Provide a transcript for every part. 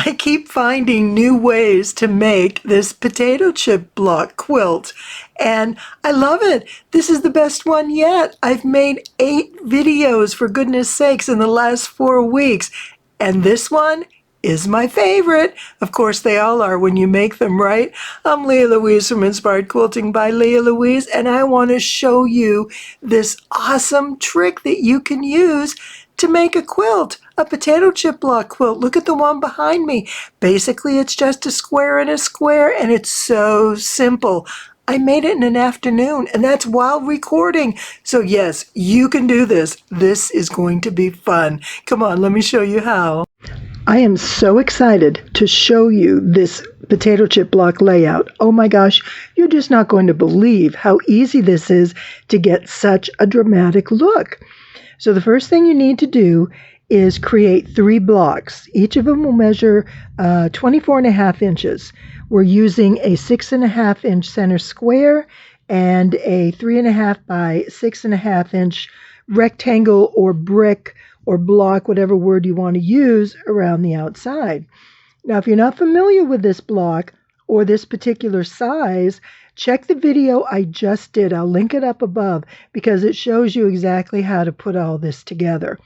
I keep finding new ways to make this potato chip block quilt, and I love it. This is the best one yet. I've made 8 videos, for goodness sakes, in the last 4 weeks, and this one is my favorite. Of course, they all are when you make them, right? I'm Leah Louise from Inspired Quilting by Leah Louise, and I want to show you this awesome trick that you can use to make a quilt, a potato chip block quilt. Look at the one behind me. Basically, it's just a square in a square, and it's so simple. I made it in an afternoon, and that's while recording. So yes, you can do this. This is going to be fun. Come on, let me show you how. I am so excited to show you this potato chip block layout. Oh my gosh, you're just not going to believe how easy this is to get such a dramatic look. So the first thing you need to do is create 3 blocks. Each of them will measure 24.5 inches. We're using a 6.5 inch center square and a 3.5 by 6.5 inch rectangle or brick or block, whatever word you want to use, around the outside. Now, if you're not familiar with this block or this particular size, check the video I just did. I'll link it up above because it shows you exactly how to put all this together.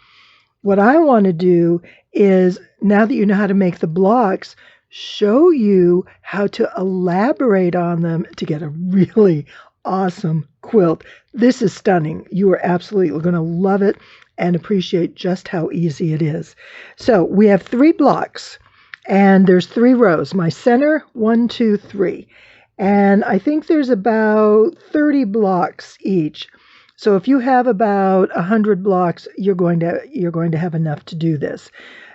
What I want to do is, now that you know how to make the blocks, show you how to elaborate on them to get a really awesome quilt. This is stunning. You are absolutely going to love it and appreciate just how easy it is. So we have 3 blocks, and there's 3 rows. My center, 1, 2, 3. And I think there's about 30 blocks each. So if you have about 100 blocks, you're going to have enough to do this.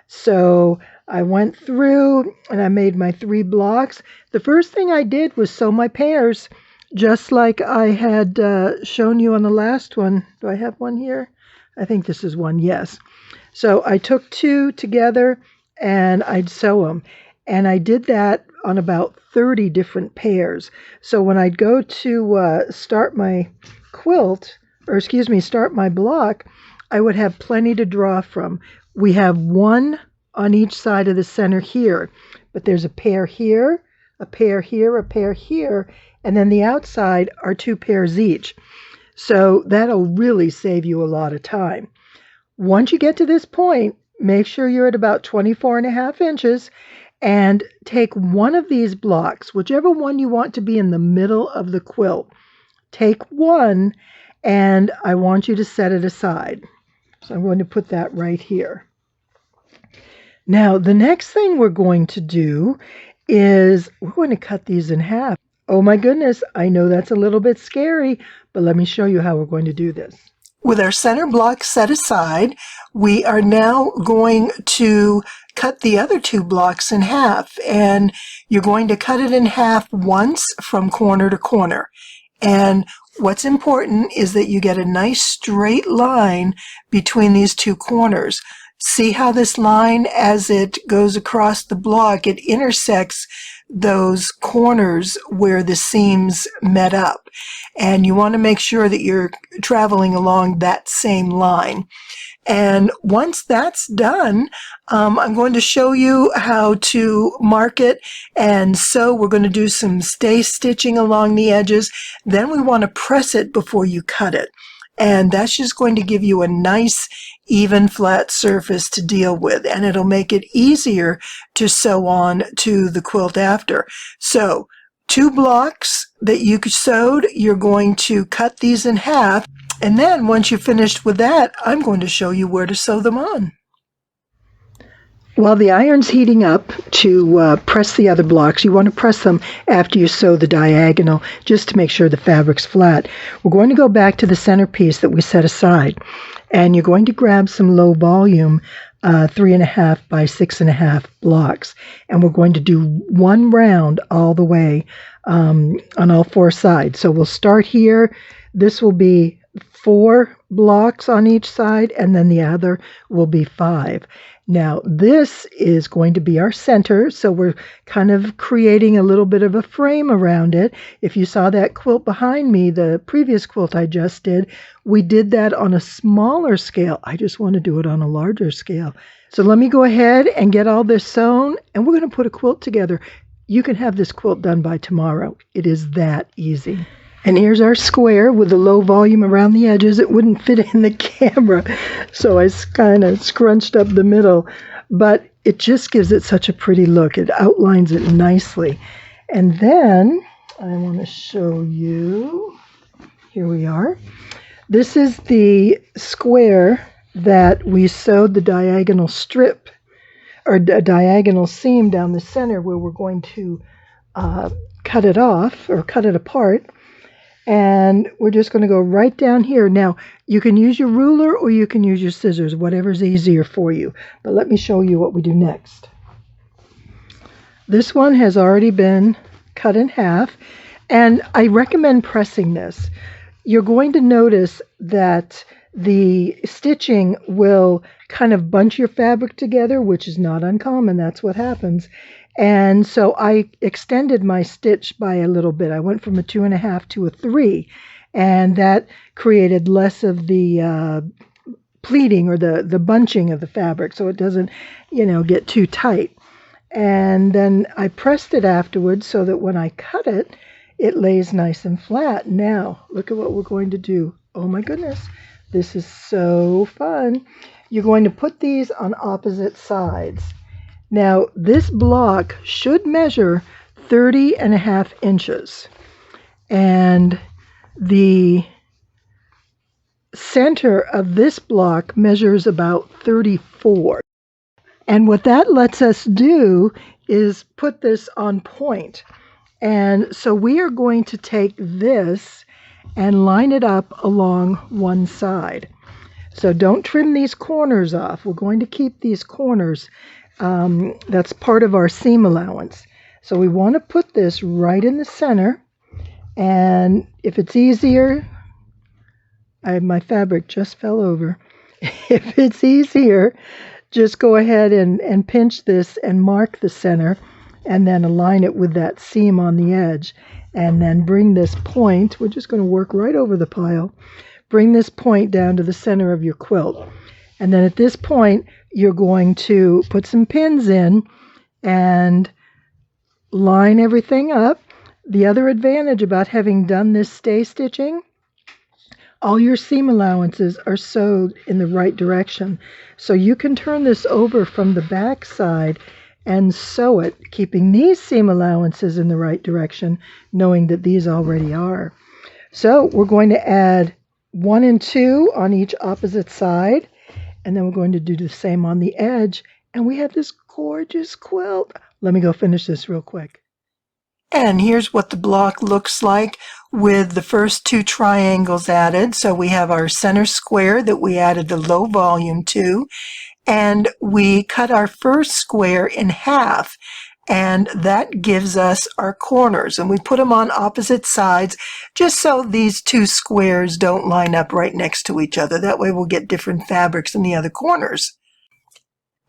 So I went through and I made my 3 blocks. The first thing I did was sew my pairs, just like I had shown you on the last one. Do I have one here? I think this is one, yes. So I took 2 together and I'd sew them. And I did that on about 30 different pairs. So when I'd go to start my quilt, or excuse me, start my block, I would have plenty to draw from. We have 1 on each side of the center here, but there's a pair here, a pair here, a pair here, and then the outside are 2 pairs each. So that'll really save you a lot of time. Once you get to this point, make sure you're at about 24.5 inches and take one of these blocks, whichever one you want to be in the middle of the quilt. Take one, and I want you to set it aside. So I'm going to put that right here. Now, the next thing we're going to do is we're going to cut these in half. Oh my goodness, I know that's a little bit scary, but let me show you how we're going to do this. With our center block set aside, we are now going to cut the other 2 blocks in half, and you're going to cut it in half once from corner to corner. And what's important is that you get a nice straight line between these 2 corners. See how this line, as it goes across the block, it intersects those corners where the seams met up. And you want to make sure that you're traveling along that same line. And once that's done, I'm going to show you how to mark it. And so we're going to do some stay stitching along the edges. Then we want to press it before you cut it. And that's just going to give you a nice, even, flat surface to deal with. And it'll make it easier to sew on to the quilt after. So 2 blocks that you sewed, you're going to cut these in half. And then once you're finished with that, I'm going to show you where to sew them on. While the iron's heating up to press the other blocks, you want to press them after you sew the diagonal, just to make sure the fabric's flat. We're going to go back to the centerpiece that we set aside, and you're going to grab some low volume 3.5 by 6.5 blocks, and we're going to do 1 round all the way on all 4 sides. So we'll start here. This will be 4 blocks on each side, and then the other will be 5. Now this is going to be our center, so we're kind of creating a little bit of a frame around it. If you saw that quilt behind me, the previous quilt I just did, we did that on a smaller scale. I just want to do it on a larger scale. So let me go ahead and get all this sewn, and we're going to put a quilt together. You can have this quilt done by tomorrow. It is that easy. And here's our square with the low volume around the edges. It wouldn't fit in the camera, so I kind of scrunched up the middle. But it just gives it such a pretty look. It outlines it nicely. And then I want to show you, here we are. This is the square that we sewed the diagonal strip, or a diagonal seam down the center where we're going to cut it off, or cut it apart. And we're just going to go right down here. Now, you can use your ruler or you can use your scissors, whatever's easier for you. But let me show you what we do next. This one has already been cut in half, and I recommend pressing this. You're going to notice that the stitching will kind of bunch your fabric together, which is not uncommon. That's what happens. And so I extended my stitch by a little bit. I went from a 2.5 to a 3, and that created less of the pleating or the bunching of the fabric, so it doesn't, get too tight. And then I pressed it afterwards so that when I cut it, it lays nice and flat. Now, look at what we're going to do. Oh my goodness, this is so fun. You're going to put these on opposite sides. Now, this block should measure 30.5 inches, and the center of this block measures about 34. And what that lets us do is put this on point. And so we are going to take this and line it up along one side. So don't trim these corners off. We're going to keep these corners. That's part of our seam allowance. So we want to put this right in the center, and if it's easier, my fabric just fell over. If it's easier, just go ahead and pinch this and mark the center, and then align it with that seam on the edge, and then bring this point, we're just going to work right over the pile, bring this point down to the center of your quilt. And then at this point, you're going to put some pins in and line everything up. The other advantage about having done this stay stitching, all your seam allowances are sewed in the right direction. So you can turn this over from the back side and sew it, keeping these seam allowances in the right direction, knowing that these already are. So we're going to add 1 and 2 on each opposite side. And then we're going to do the same on the edge. And we have this gorgeous quilt. Let me go finish this real quick. And here's what the block looks like with the first 2 triangles added. So we have our center square that we added the low volume to. And we cut our first square in half. And that gives us our corners. And we put them on opposite sides just so these 2 squares don't line up right next to each other. That way we'll get different fabrics in the other corners.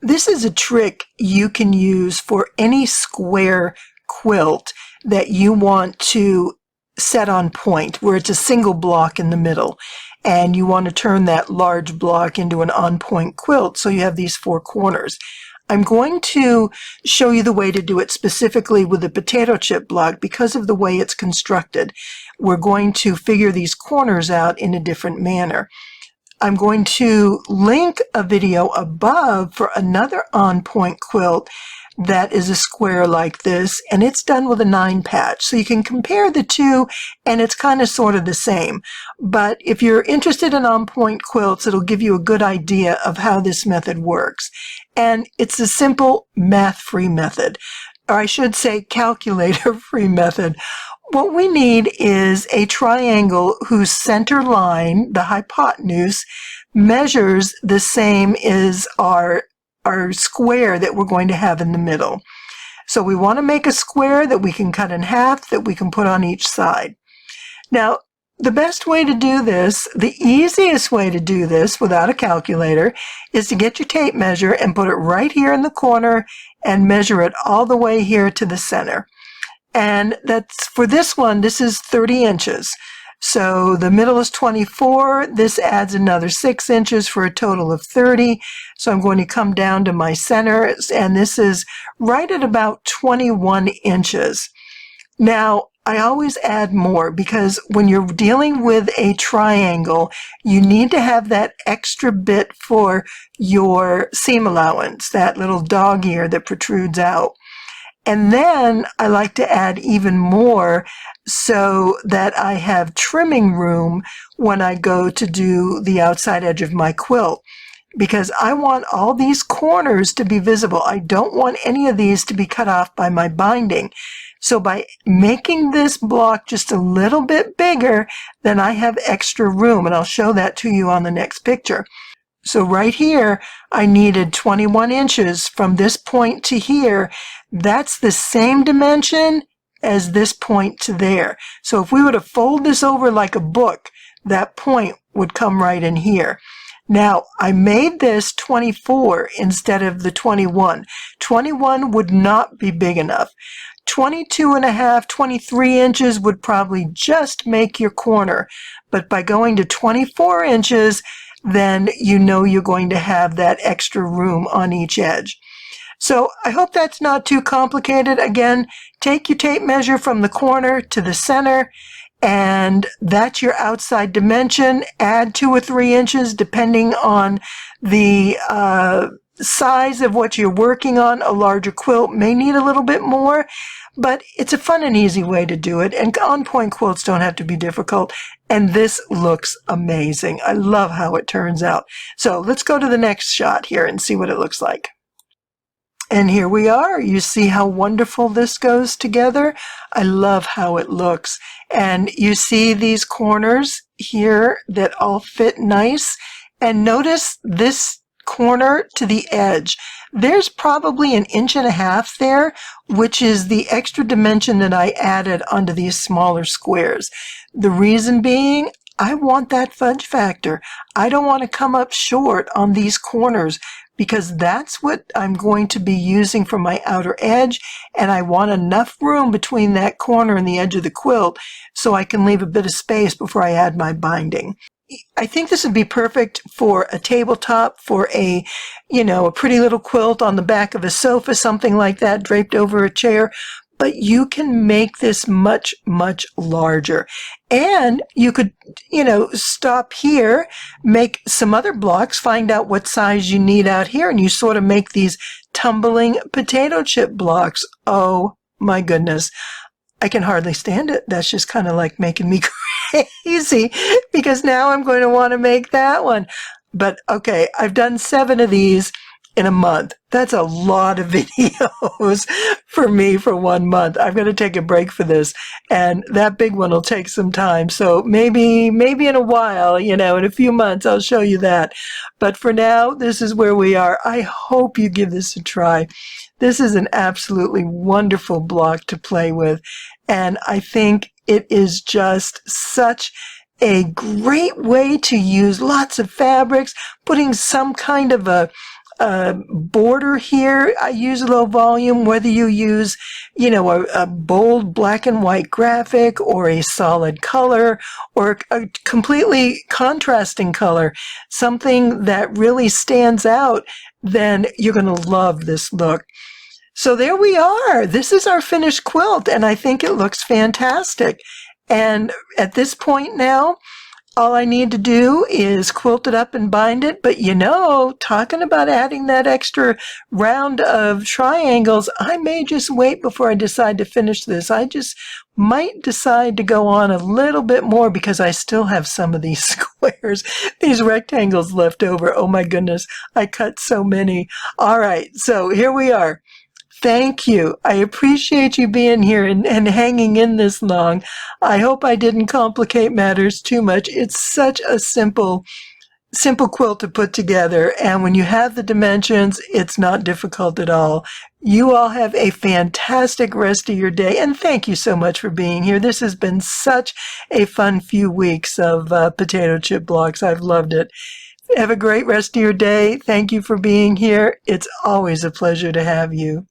This is a trick you can use for any square quilt that you want to set on point, where it's a single block in the middle. And you want to turn that large block into an on-point quilt, so you have these 4 corners. I'm going to show you the way to do it specifically with the potato chip block because of the way it's constructed. We're going to figure these corners out in a different manner. I'm going to link a video above for another on-point quilt that is a square like this, and it's done with a 9 patch. So you can compare the two, and it's kind of sort of the same. But if you're interested in on-point quilts, it'll give you a good idea of how this method works. And it's a simple math-free method, or I should say calculator-free method. What we need is a triangle whose center line, the hypotenuse, measures the same as our square that we're going to have in the middle. So we want to make a square that we can cut in half, that we can put on each side. Now, the best way to do this, the easiest way to do this without a calculator, is to get your tape measure and put it right here in the corner and measure it all the way here to the center. And that's for this one, this is 30 inches. So the middle is 24. This adds another 6 inches for a total of 30. So I'm going to come down to my center, and this is right at about 21 inches. Now, I always add more because when you're dealing with a triangle, you need to have that extra bit for your seam allowance, that little dog ear that protrudes out. And then I like to add even more so that I have trimming room when I go to do the outside edge of my quilt, because I want all these corners to be visible. I don't want any of these to be cut off by my binding. So by making this block just a little bit bigger, then I have extra room, and I'll show that to you on the next picture. So right here, I needed 21 inches from this point to here. That's the same dimension as this point to there. So if we were to fold this over like a book, that point would come right in here. Now, I made this 24 instead of the 21. 21 would not be big enough. 22.5, 23 inches would probably just make your corner. But by going to 24 inches, then you know you're going to have that extra room on each edge. So I hope that's not too complicated. Again, take your tape measure from the corner to the center, and that's your outside dimension. Add 2 or 3 inches depending on the size of what you're working on. A larger quilt may need a little bit more, but it's a fun and easy way to do it, and on-point quilts don't have to be difficult, and this looks amazing. I love how it turns out. So let's go to the next shot here and see what it looks like. And here we are. You see how wonderful this goes together? I love how it looks. And you see these corners here that all fit nice. And notice this corner to the edge. There's probably 1.5 inches there, which is the extra dimension that I added onto these smaller squares. The reason being, I want that fudge factor. I don't want to come up short on these corners, because that's what I'm going to be using for my outer edge, and I want enough room between that corner and the edge of the quilt so I can leave a bit of space before I add my binding. I think this would be perfect for a tabletop, for a pretty little quilt on the back of a sofa, something like that, draped over a chair. But you can make this much, much larger. And you could, stop here, make some other blocks, find out what size you need out here, and you sort of make these tumbling potato chip blocks. Oh my goodness. I can hardly stand it. That's just kind of like making me crazy, because now I'm going to want to make that one. But okay, I've done 7 of these in a month. That's a lot of videos for me for 1 month. I've got to take a break for this, and that big one will take some time. So maybe in a while, in a few months, I'll show you that. But for now, this is where we are. I hope you give this a try. This is an absolutely wonderful block to play with, and I think it is just such a great way to use lots of fabrics, putting some kind of a border here. I use low volume, whether you use, a bold black and white graphic, or a solid color, or a completely contrasting color, something that really stands out, then you're going to love this look. So there we are. This is our finished quilt, and I think it looks fantastic. And at this point now, all I need to do is quilt it up and bind it. But talking about adding that extra round of triangles, I may just wait before I decide to finish this. I just might decide to go on a little bit more, because I still have some of these squares, these rectangles left over. Oh my goodness, I cut so many. All right, so here we are. Thank you. I appreciate you being here and hanging in this long. I hope I didn't complicate matters too much. It's such a simple simple quilt to put together, and when you have the dimensions, it's not difficult at all. You all have a fantastic rest of your day, and thank you so much for being here. This has been such a fun few weeks of potato chip blocks. I've loved it. Have a great rest of your day. Thank you for being here. It's always a pleasure to have you.